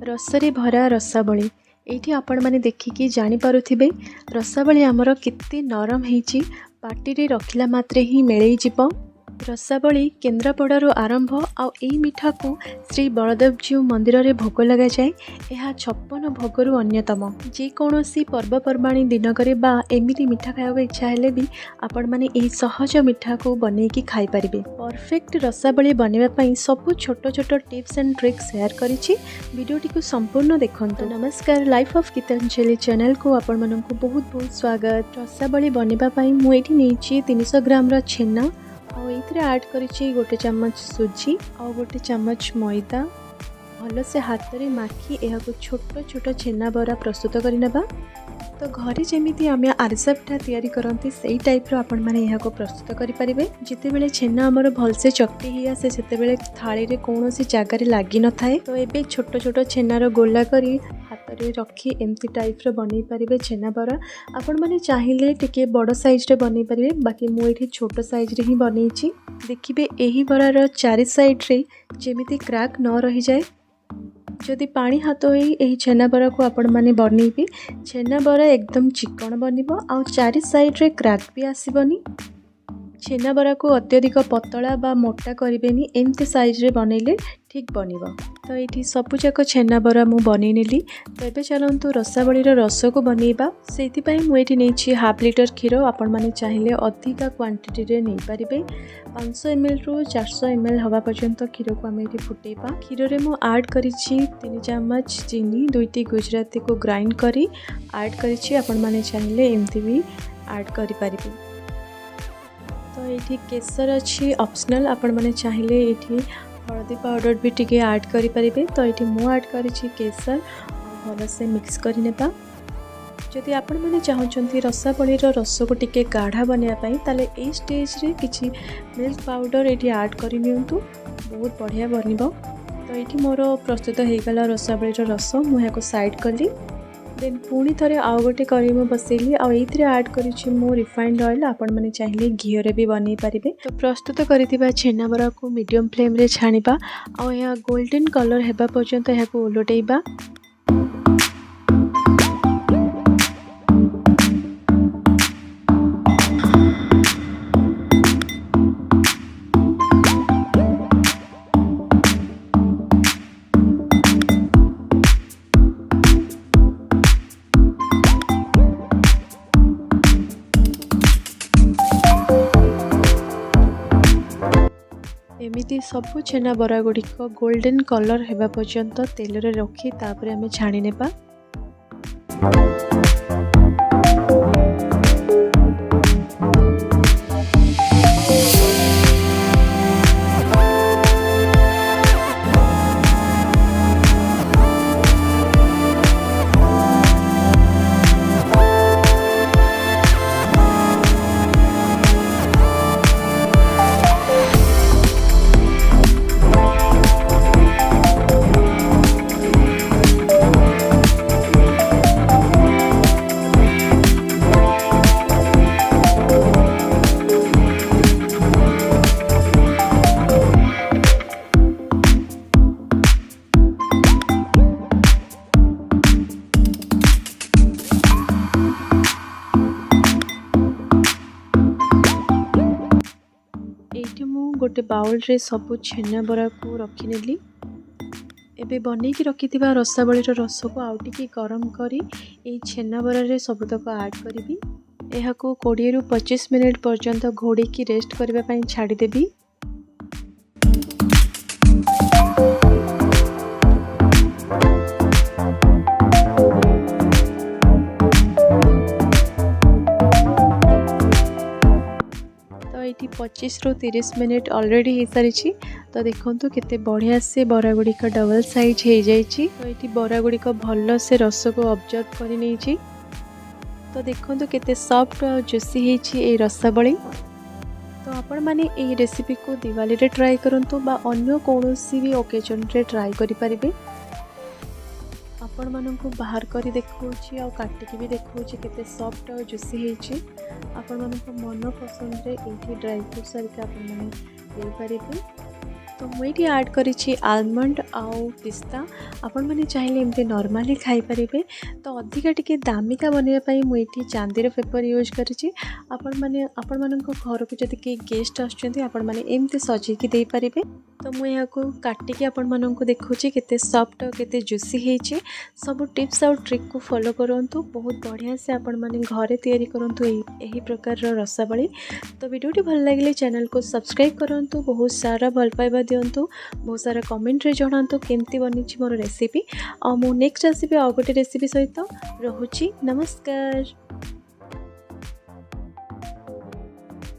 रसरे भरा रसावली एठी आपण माने देखिकी जानी पारुथिबे रसावली आमर केते नरम हेची पाटी रे रखिला मात्रे ही मेळेई जिवो। रसावली केन्द्रापड़ारू आरंभ आउ एई मिठा को श्री बलदेवजीउ मंदिर रे भोग लगा जाए। यह 56 भोगरू अन्यतम। जेकोसी पर्वपर्वाणी दिनकरे बा एमिति मिठा खाइबा इच्छा हेले भी आपण माने एई सहज मिठा को बनेकी खाई परिबे। परफेक्ट रसावली बनेबा पई सब छोट छोट टिप्स एंड ट्रिक्स शेयर करिछि। वीडियोटी को संपूर्ण देखंतु। नमस्कार, लाइफ ऑफ गीतांजलि चैनल को आपण माननकु बहुत बहुत स्वागत। रसावली बनेबा पई मु एठी नेछि 300 ग्राम रा छेना और ये ऐड करिछि गोटे चम्मच सुजी और गोटे चम्मच मैदा। भल से हाथ में माखी यह छोट छोट छेना बरा प्रस्तुत करनेबा। तो घरे जमीती आम आरिसा पिठा तैयारी करती से टाइप आपण मैंने यहाँ प्रस्तुत करेंगे। जिते बड़े छेना आमर भलसे चकटी ही आसे से थाली रे कौन सी जगार लगी न थाए। तो ये छोट छोट छेनार गोला करी हाथ में रखी एमती टाइप बन पारे छेना बरा। आपण मैंने चाहिए टिके बड़ साइज रे बन पारे, बाकी मुझे छोट साइज रे ही बनई। देखिए यही बरार चारि साइड रे जेमिति क्रैक न रही जाए। जदि पानी हाथ हो छेना बरा को आपण माने बनइबे, छेना बरा एकदम चिकन बनिबो आउ चारि साइड रे क्रैक भी आसीबनी। छेना बरा को अत्यधिक पतला बा मोटा करिबेनी, एमती साइज रे बनइले ठीक बनिबो। तो ये सबुजाक छेना बरा मु बनई नेली। तो ये चलतु रसावली रस को बनइबा। सेति पई मु एठी नेछि हाफ लिटर क्षीर। आपण माने चाहिए अधिका क्वांटिटी रे नै परिबे। 500 ml रु 400 ml हवा पर्यंत क्षीर को आम ये फुटेबा। क्षीर रे मु ऐड करिछि 3 चम्मच चीनी, 2टी गुजराती को ग्राइंड करी ऐड करिछि। आपण माने चाहिए एमती भी ऐड करि परिबे। तो ये केसर अच्छी ऑप्शनल, आपण माने चाहिए ये हल्दी पाउडर भी टिके ऐड करि परिबे। तो ये मु ऐड करिछि केसर और भल से मिक्स करि नेबा। जदि आपण माने चाहउछंती रसावली रस को टिके गाढ़ा बनिया पई ताले ए स्टेज रे किछि मिल्क पाउडर एठी ऐड करि नियंतु, बहुत बढ़िया बनिबो। तो ये मोर प्रस्तुत हो गला रसावली रस। मु याको साइड कली। देन पुणी थे आउ गोटे करी मु बसैली और ये ऐड करिछि मु रिफाइंड ऑयल। आपण माने चाहिए घी रे भी बनै पारिबे। तो प्रस्तुत करिथिबा छेना बरा को मीडियम फ्लेम रे छानिबा और यह गोल्डन कलर हेबा पर्यंत याको ओलटेइबा। एमिति सबु छेना बरा गुड़िक गोल्डन कलर हेबा पर्यंत तेल रे रखी तापर आमे छाणी नेबा। गोटे बाउल रे सबु छेना बरा को रखिनेली। एबे बनैकी रखिथिबा रसावली रस को आउ टिके गरम करी ए छेना बरा रे सबुतक ऐड करिबी। एहा को 20 रु 25 मिनिट पर्यंत घोड़ी की रेस्ट करबा पई छाडी देबी। ये 25 रु 30 मिनिट ऑलरेडी हो सारी। तो देखो केते बढ़िया से बरा गुड़िक डबल साइज हो जाइए। तो ये बरा गुड़िक भल से रस को ऑब्जर्व कर नहीं। तो देखो केते सॉफ्ट और जुसी है रसावली। तो आपण माने ये रेसिपी को दिवाली रे ट्राई करंतु बा अन्य कोनोसी भी ओकेजन रे ट्राई करि परिबे। आपण मानक बाहर करी देखौछि आ काटिकी भी देखौछि केते सॉफ्ट और जुसी हेछि। आपण मानक मन पसंद रे एठी ड्राई फ्रूट सारिका आपण माने दे परिबे। तो मुझे ऐड करी आलमंड आउ पिस्ता आपण मैंने चाहिए एमती नॉर्मली खाई पारे। तो अधिका टिके दामिका बनवाई मुझे चांदीर पेपर यूज करी आपण मान घर को जब कई गेस्ट आमती सजेकी दे पारे। तो मुझे काटिकी आपण मानक देखुची केते सॉफ्ट और केते जूसी होइछि। सब टिप्स और ट्रिक को फॉलो करंतु बहुत बढ़िया से आपण माने घरे तैयारी करंतु एही प्रकार रसावली। तो वीडियोटी भल लगे चैनल को सब्सक्राइब करंतु, बहुत सारा भल पाइबा दियंतु, बहुत सारा कमेंट रे जणांतु केमती बनी मोर रेसिपी। और मु नेक्स्ट आसीबी आ गोटे रेसिपी सहित। रहुची नमस्कार।